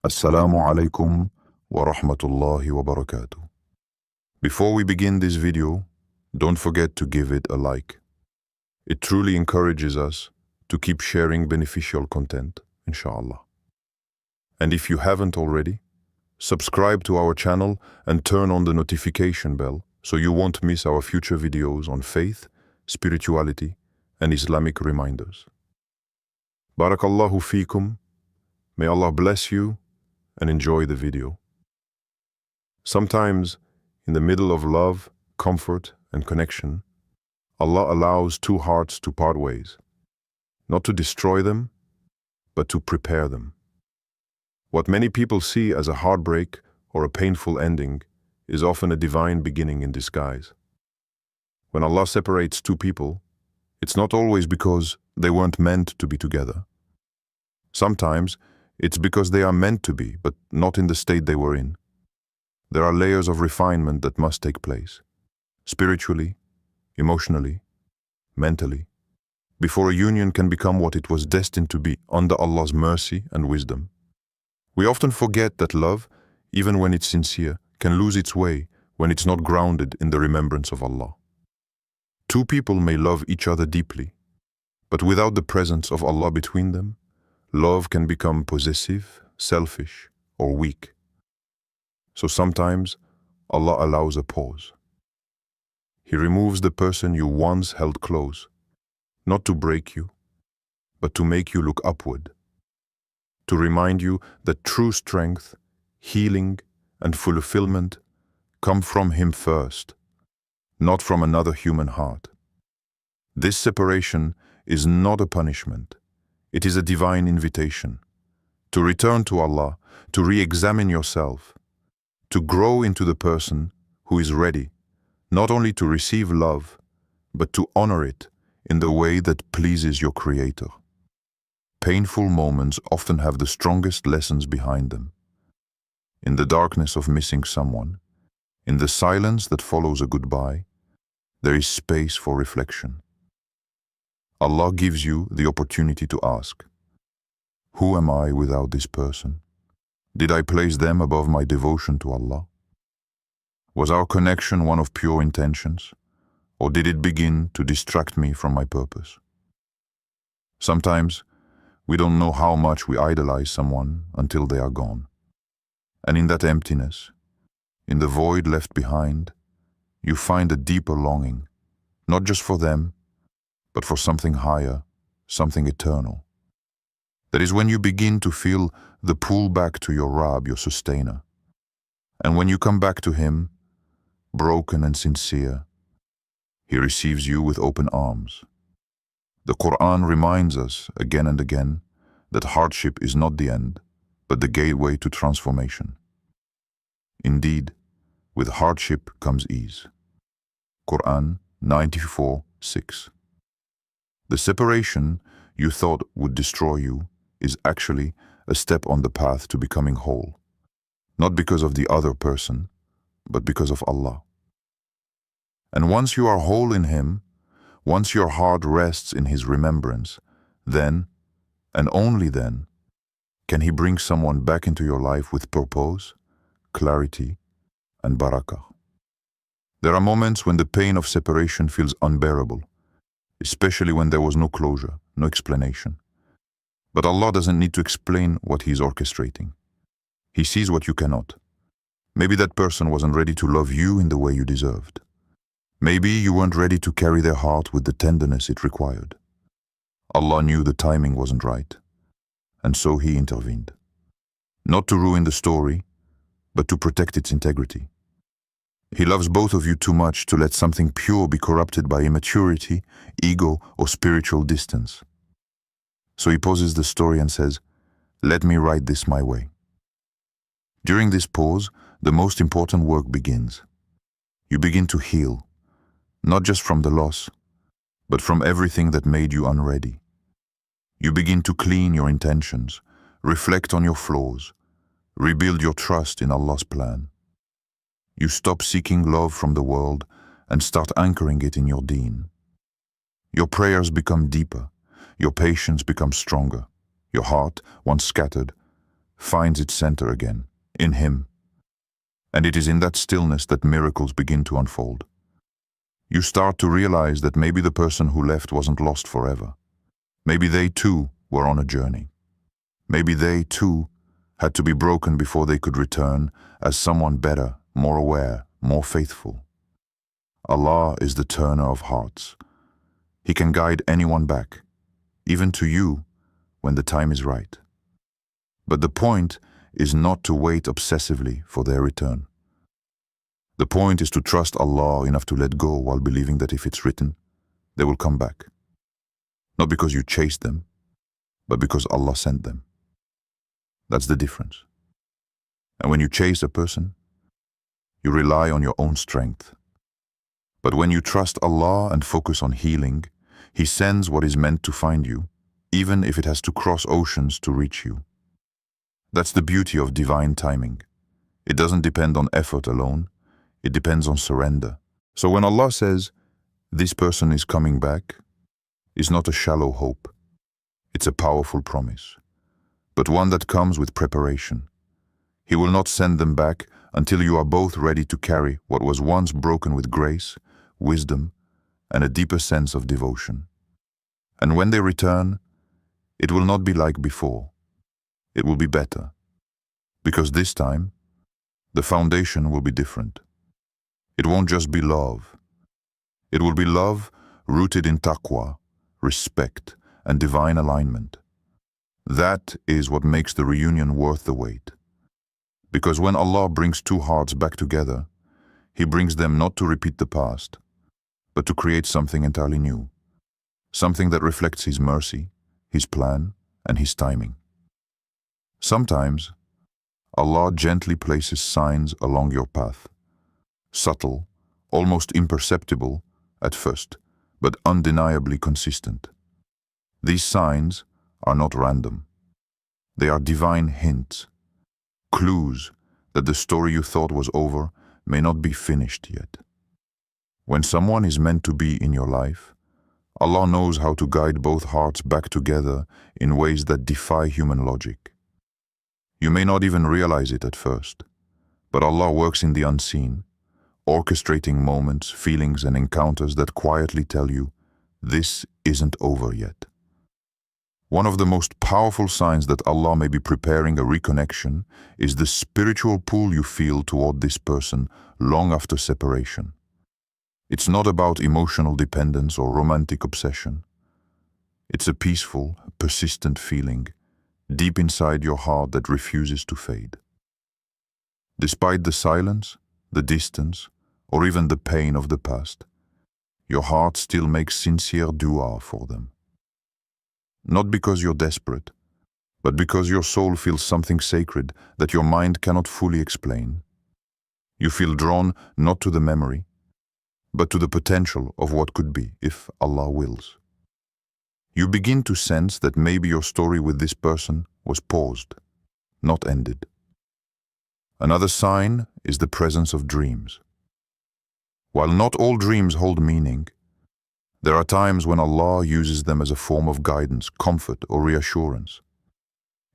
Assalamu alaikum wa rahmatullahi wa barakatuh. Before we begin this video, don't forget to give it a like. It truly encourages us to keep sharing beneficial content, inshallah. And if you haven't already, subscribe to our channel and turn on the notification bell so you won't miss our future videos on faith, spirituality, and Islamic reminders. Barakallahu feekum. May Allah bless you and enjoy the video. Sometimes, in the middle of love, comfort, and connection, Allah allows two hearts to part ways, not to destroy them, but to prepare them. What many people see as a heartbreak or a painful ending is often a divine beginning in disguise. When Allah separates two people, it's not always because they weren't meant to be together. Sometimes, it's because they are meant to be, but not in the state they were in. There are layers of refinement that must take place, spiritually, emotionally, mentally, before a union can become what it was destined to be under Allah's mercy and wisdom. We often forget that love, even when it's sincere, can lose its way when it's not grounded in the remembrance of Allah. Two people may love each other deeply, but without the presence of Allah between them, love can become possessive, selfish, or weak. So sometimes, Allah allows a pause. He removes the person you once held close, not to break you, but to make you look upward, to remind you that true strength, healing, and fulfillment come from Him first, not from another human heart. This separation is not a punishment. It is a divine invitation to return to Allah, to re-examine yourself, to grow into the person who is ready, not only to receive love, but to honor it in the way that pleases your Creator. Painful moments often have the strongest lessons behind them. In the darkness of missing someone, in the silence that follows a goodbye, there is space for reflection. Allah gives you the opportunity to ask, who am I without this person? Did I place them above my devotion to Allah? Was our connection one of pure intentions, or did it begin to distract me from my purpose? Sometimes, we don't know how much we idolize someone until they are gone. And in that emptiness, in the void left behind, you find a deeper longing, not just for them, but for something higher, something eternal. That is when you begin to feel the pull back to your Rabb, your sustainer. And when you come back to Him, broken and sincere, He receives you with open arms. The Quran reminds us again and again that hardship is not the end, but the gateway to transformation. Indeed, with hardship comes ease. Quran 94:6. The separation you thought would destroy you is actually a step on the path to becoming whole, not because of the other person, but because of Allah. And once you are whole in Him, once your heart rests in His remembrance, then, and only then, can He bring someone back into your life with purpose, clarity, and barakah. There are moments when the pain of separation feels unbearable, especially when there was no closure, no explanation. But Allah doesn't need to explain what He is orchestrating. He sees what you cannot. Maybe that person wasn't ready to love you in the way you deserved. Maybe you weren't ready to carry their heart with the tenderness it required. Allah knew the timing wasn't right, and so He intervened. Not to ruin the story, but to protect its integrity. He loves both of you too much to let something pure be corrupted by immaturity, ego, or spiritual distance. So He pauses the story and says, let me write this my way. During this pause, the most important work begins. You begin to heal, not just from the loss, but from everything that made you unready. You begin to clean your intentions, reflect on your flaws, rebuild your trust in Allah's plan. You stop seeking love from the world and start anchoring it in your deen. Your prayers become deeper, your patience becomes stronger, your heart, once scattered, finds its center again, in Him. And it is in that stillness that miracles begin to unfold. You start to realize that maybe the person who left wasn't lost forever. Maybe they too were on a journey. Maybe they too had to be broken before they could return as someone better, more aware, more faithful. Allah is the turner of hearts. He can guide anyone back, even to you, when the time is right. But the point is not to wait obsessively for their return. The point is to trust Allah enough to let go while believing that if it's written, they will come back. Not because you chased them, but because Allah sent them. That's the difference. And when you chase a person, you rely on your own strength. But when you trust Allah and focus on healing, He sends what is meant to find you, even if it has to cross oceans to reach you. That's the beauty of divine timing. It doesn't depend on effort alone, it depends on surrender. So when Allah says, "This person is coming back," it's not a shallow hope. It's a powerful promise, but one that comes with preparation. He will not send them back until you are both ready to carry what was once broken with grace, wisdom, and a deeper sense of devotion. And when they return, it will not be like before. It will be better, because this time, the foundation will be different. It won't just be love. It will be love rooted in taqwa, respect, and divine alignment. That is what makes the reunion worth the wait. Because when Allah brings two hearts back together, He brings them not to repeat the past, but to create something entirely new. Something that reflects His mercy, His plan, and His timing. Sometimes, Allah gently places signs along your path. Subtle, almost imperceptible at first, but undeniably consistent. These signs are not random. They are divine hints, clues that the story you thought was over may not be finished yet. When someone is meant to be in your life, Allah knows how to guide both hearts back together in ways that defy human logic. You may not even realize it at first, but Allah works in the unseen, orchestrating moments, feelings, and encounters that quietly tell you, this isn't over yet. One of the most powerful signs that Allah may be preparing a reconnection is the spiritual pull you feel toward this person long after separation. It's not about emotional dependence or romantic obsession. It's a peaceful, persistent feeling deep inside your heart that refuses to fade. Despite the silence, the distance, or even the pain of the past, your heart still makes sincere dua for them. Not because you're desperate, but because your soul feels something sacred that your mind cannot fully explain. You feel drawn not to the memory, but to the potential of what could be if Allah wills. You begin to sense that maybe your story with this person was paused, not ended. Another sign is the presence of dreams. While not all dreams hold meaning, there are times when Allah uses them as a form of guidance, comfort, or reassurance.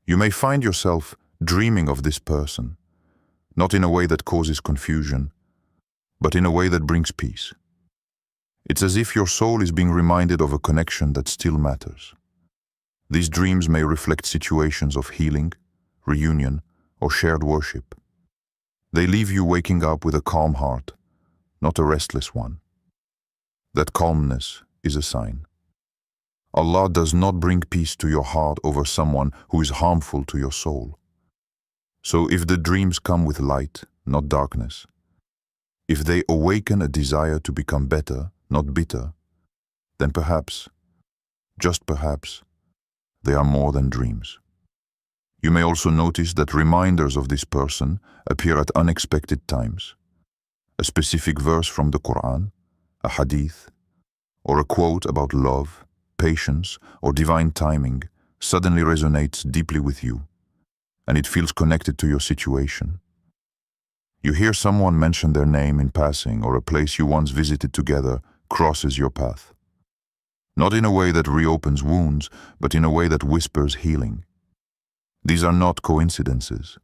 You may find yourself dreaming of this person, not in a way that causes confusion, but in a way that brings peace. It's as if your soul is being reminded of a connection that still matters. These dreams may reflect situations of healing, reunion, or shared worship. They leave you waking up with a calm heart, not a restless one. That calmness is a sign. Allah does not bring peace to your heart over someone who is harmful to your soul. So if the dreams come with light, not darkness, if they awaken a desire to become better, not bitter, then perhaps, just perhaps, they are more than dreams. You may also notice that reminders of this person appear at unexpected times. A specific verse from the Quran, a hadith, or a quote about love, patience, or divine timing suddenly resonates deeply with you, and it feels connected to your situation. You hear someone mention their name in passing, or a place you once visited together crosses your path. Not in a way that reopens wounds, but in a way that whispers healing. These are not coincidences.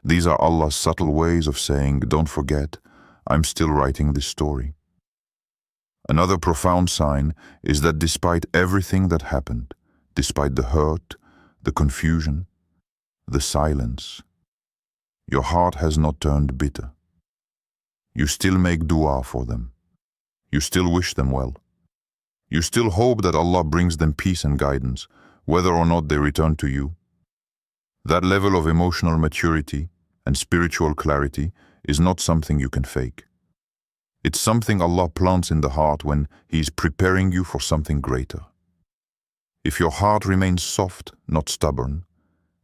These are Allah's subtle ways of saying, don't forget, I'm still writing this story. Another profound sign is that despite everything that happened, despite the hurt, the confusion, the silence, your heart has not turned bitter. You still make dua for them. You still wish them well. You still hope that Allah brings them peace and guidance, whether or not they return to you. That level of emotional maturity and spiritual clarity is not something you can fake. It's something Allah plants in the heart when He is preparing you for something greater. If your heart remains soft, not stubborn,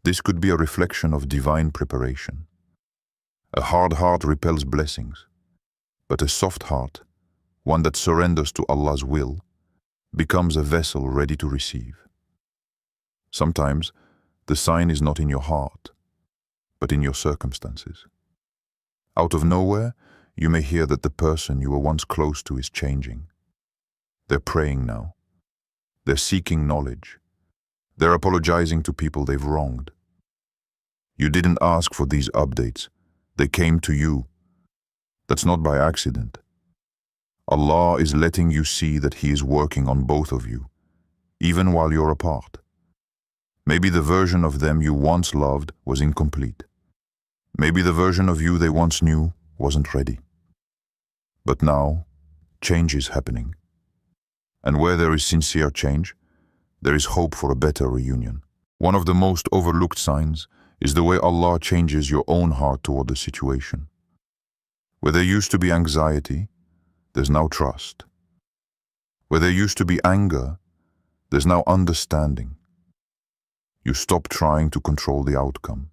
this could be a reflection of divine preparation. A hard heart repels blessings, but a soft heart, one that surrenders to Allah's will, becomes a vessel ready to receive. Sometimes, the sign is not in your heart, but in your circumstances. Out of nowhere, you may hear that the person you were once close to is changing. They're praying now. They're seeking knowledge. They're apologizing to people they've wronged. You didn't ask for these updates. They came to you. That's not by accident. Allah is letting you see that He is working on both of you, even while you're apart. Maybe the version of them you once loved was incomplete. Maybe the version of you they once knew wasn't ready. But now, change is happening. And where there is sincere change, there is hope for a better reunion. One of the most overlooked signs is the way Allah changes your own heart toward the situation. Where there used to be anxiety, there's now trust. Where there used to be anger, there's now understanding. You stop trying to control the outcome.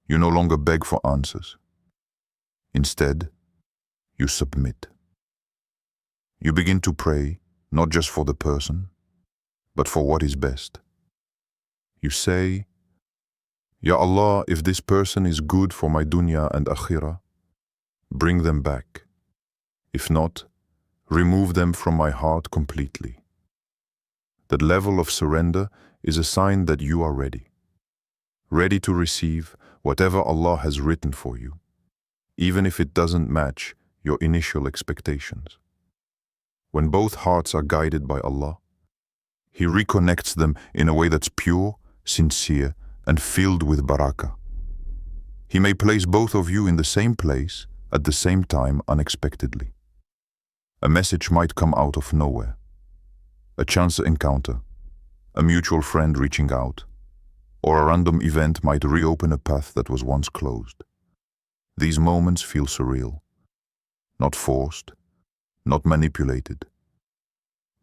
You no longer beg for answers. Instead, you submit. You begin to pray, not just for the person, but for what is best. You say, Ya Allah, if this person is good for my dunya and akhirah, bring them back. If not, remove them from my heart completely. That level of surrender is a sign that you are ready. Ready to receive whatever Allah has written for you, even if it doesn't match your initial expectations. When both hearts are guided by Allah, He reconnects them in a way that's pure, sincere, and filled with barakah. He may place both of you in the same place at the same time unexpectedly. A message might come out of nowhere. A chance encounter, a mutual friend reaching out, or a random event might reopen a path that was once closed. These moments feel surreal, not forced, not manipulated,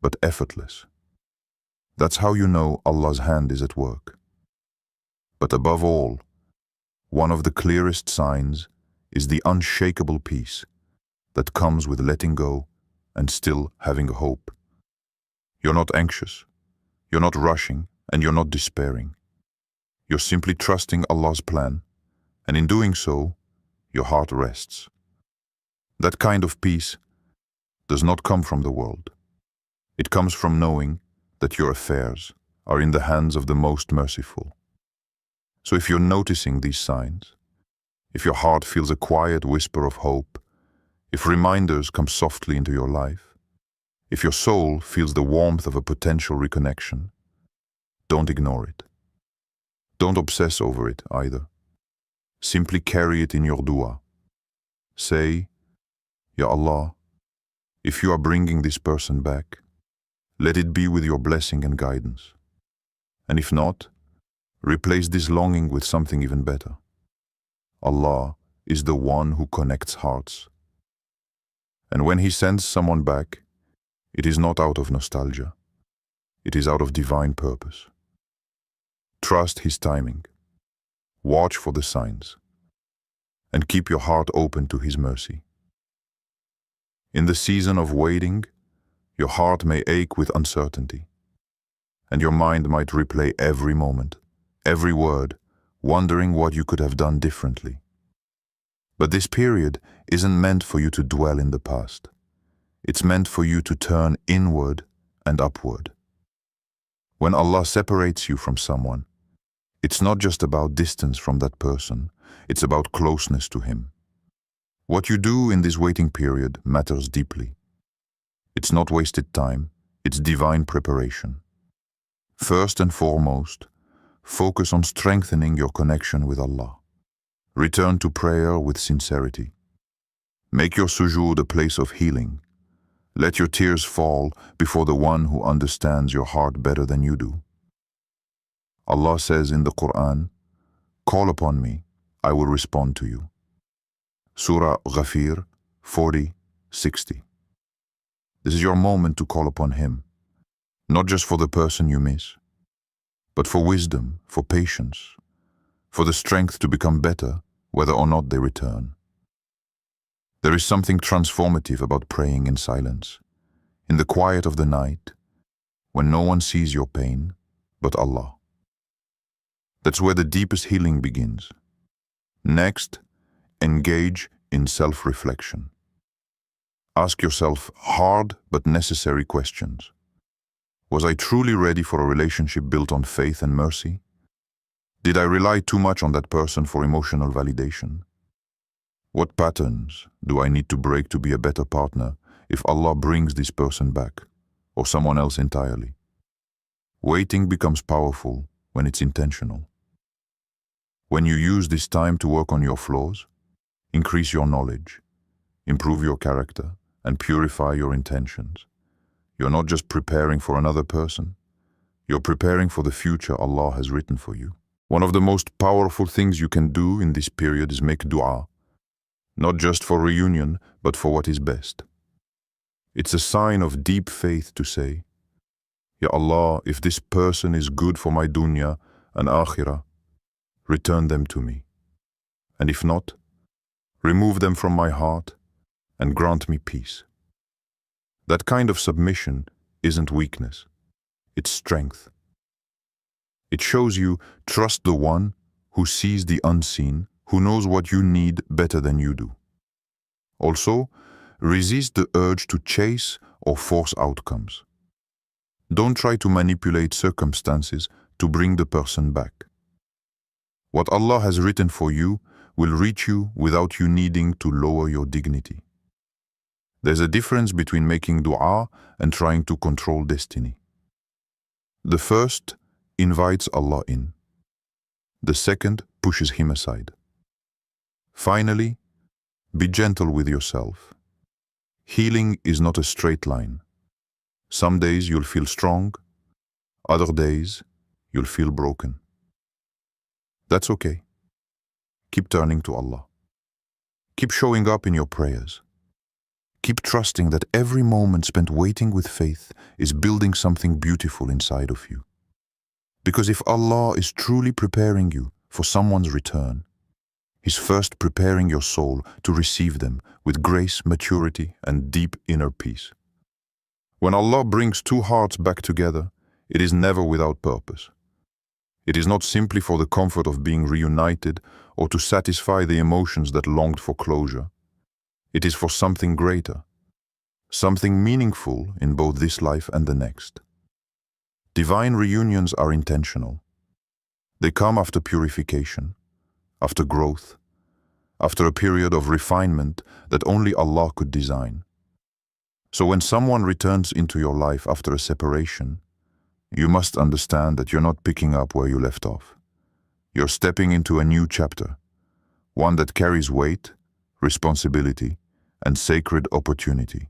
but effortless. That's how you know Allah's hand is at work. But above all, one of the clearest signs is the unshakable peace that comes with letting go and still having hope. You're not anxious, you're not rushing, and you're not despairing. You're simply trusting Allah's plan, and in doing so, your heart rests. That kind of peace does not come from the world. It comes from knowing that your affairs are in the hands of the most merciful. So if you're noticing these signs, if your heart feels a quiet whisper of hope, if reminders come softly into your life, if your soul feels the warmth of a potential reconnection, don't ignore it. Don't obsess over it either. Simply carry it in your dua. Say, Ya Allah, if you are bringing this person back, let it be with your blessing and guidance. And if not, replace this longing with something even better. Allah is the one who connects hearts. And when He sends someone back, it is not out of nostalgia. It is out of divine purpose. Trust His timing. Watch for the signs. And keep your heart open to His mercy. In the season of waiting, your heart may ache with uncertainty, and your mind might replay every moment, every word, wondering what you could have done differently. But this period isn't meant for you to dwell in the past. It's meant for you to turn inward and upward. When Allah separates you from someone, It's not just about distance from that person, it's about closeness to him. What you do in this waiting period matters deeply. It's not wasted time, it's divine preparation. First and foremost, focus on strengthening your connection with Allah. Return to prayer with sincerity. Make your sujood a place of healing. Let your tears fall before the one who understands your heart better than you do. Allah says in the Quran, "Call upon me, I will respond to you." Surah Ghafir 40:60. This is your moment to call upon Him, not just for the person you miss, but for wisdom, for patience, for the strength to become better, whether or not they return. There is something transformative about praying in silence, in the quiet of the night, when no one sees your pain but Allah. That's where the deepest healing begins. Next, engage in self-reflection. Ask yourself hard but necessary questions. Was I truly ready for a relationship built on faith and mercy? Did I rely too much on that person for emotional validation? What patterns do I need to break to be a better partner if Allah brings this person back, or someone else entirely? Waiting becomes powerful when it's intentional. When you use this time to work on your flaws, increase your knowledge, improve your character, and purify your intentions, you're not just preparing for another person, you're preparing for the future Allah has written for you. One of the most powerful things you can do in this period is make dua, not just for reunion, but for what is best. It's a sign of deep faith to say, Ya Allah, if this person is good for my dunya and akhirah, return them to me. And if not, remove them from my heart and grant me peace. That kind of submission isn't weakness, it's strength. It shows you trust the one who sees the unseen, who knows what you need better than you do. Also, resist the urge to chase or force outcomes. Don't try to manipulate circumstances to bring the person back. What Allah has written for you will reach you without you needing to lower your dignity. There's a difference between making dua and trying to control destiny. The first invites Allah in. The second pushes Him aside. Finally, be gentle with yourself. Healing is not a straight line. Some days you'll feel strong, other days you'll feel broken. That's okay. Keep turning to Allah. Keep showing up in your prayers. Keep trusting that every moment spent waiting with faith is building something beautiful inside of you. Because if Allah is truly preparing you for someone's return, He's first preparing your soul to receive them with grace, maturity, and deep inner peace. When Allah brings two hearts back together, it is never without purpose. It is not simply for the comfort of being reunited or to satisfy the emotions that longed for closure. It is for something greater, something meaningful in both this life and the next. Divine reunions are intentional. They come after purification, after growth, after a period of refinement that only Allah could design. So when someone returns into your life after a separation, you must understand that you're not picking up where you left off. You're stepping into a new chapter, one that carries weight, responsibility, and sacred opportunity.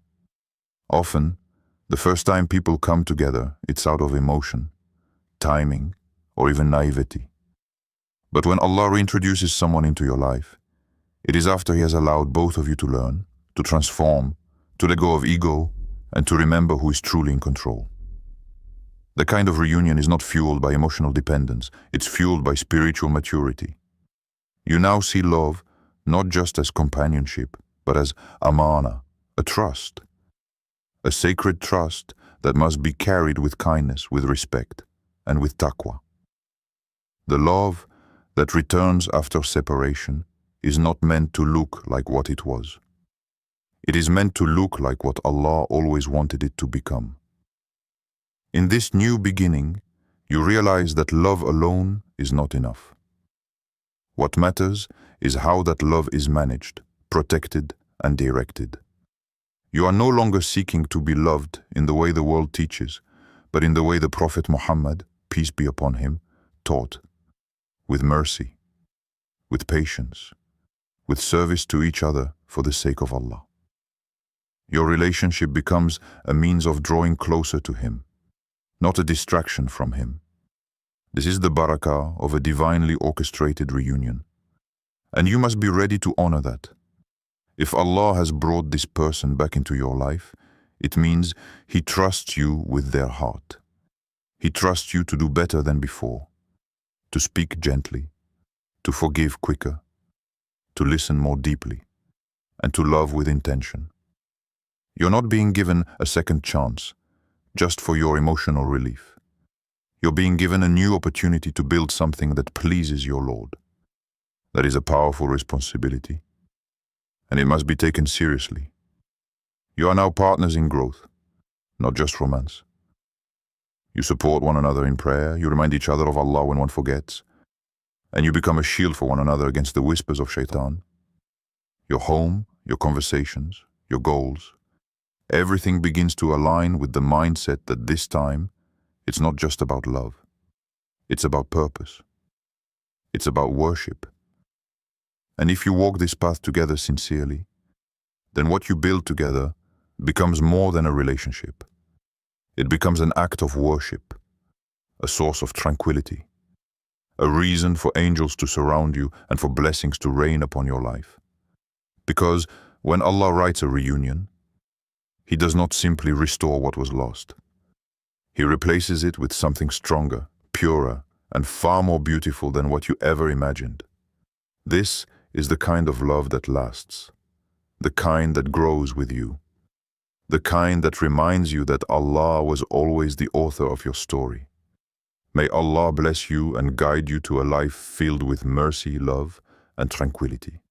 Often, the first time people come together, it's out of emotion, timing, or even naivety. But when Allah reintroduces someone into your life, it is after He has allowed both of you to learn, to transform, to let go of ego, and to remember who is truly in control. The kind of reunion is not fueled by emotional dependence, it's fueled by spiritual maturity. You now see love not just as companionship, but as amana, a trust. A sacred trust that must be carried with kindness, with respect, and with taqwa. The love that returns after separation is not meant to look like what it was. It is meant to look like what Allah always wanted it to become. In this new beginning, You realize that love alone is not enough. What matters is how that love is managed, protected, and directed. You are no longer seeking to be loved in the way the world teaches, but in the way the Prophet Muhammad, peace be upon him, taught, with mercy, with patience, with service to each other for the sake of Allah. Your relationship becomes a means of drawing closer to Him, not a distraction from Him. This is the barakah of a divinely orchestrated reunion. And you must be ready to honor that. If Allah has brought this person back into your life, it means He trusts you with their heart. He trusts you to do better than before, to speak gently, to forgive quicker, to listen more deeply, and to love with intention. You're not being given a second chance, just for your emotional relief. You're being given a new opportunity to build something that pleases your Lord. That is a powerful responsibility, and it must be taken seriously. You are now partners in growth, not just romance. You support one another in prayer, you remind each other of Allah when one forgets, and you become a shield for one another against the whispers of shaitan. Your home, your conversations, your goals, everything begins to align with the mindset that this time, it's not just about love. It's about purpose. It's about worship. And if you walk this path together sincerely, then what you build together becomes more than a relationship. It becomes an act of worship, a source of tranquility, a reason for angels to surround you and for blessings to rain upon your life. Because when Allah writes a reunion, He does not simply restore what was lost. He replaces it with something stronger, purer, and far more beautiful than what you ever imagined. This is the kind of love that lasts, the kind that grows with you, the kind that reminds you that Allah was always the author of your story. May Allah bless you and guide you to a life filled with mercy, love, and tranquility.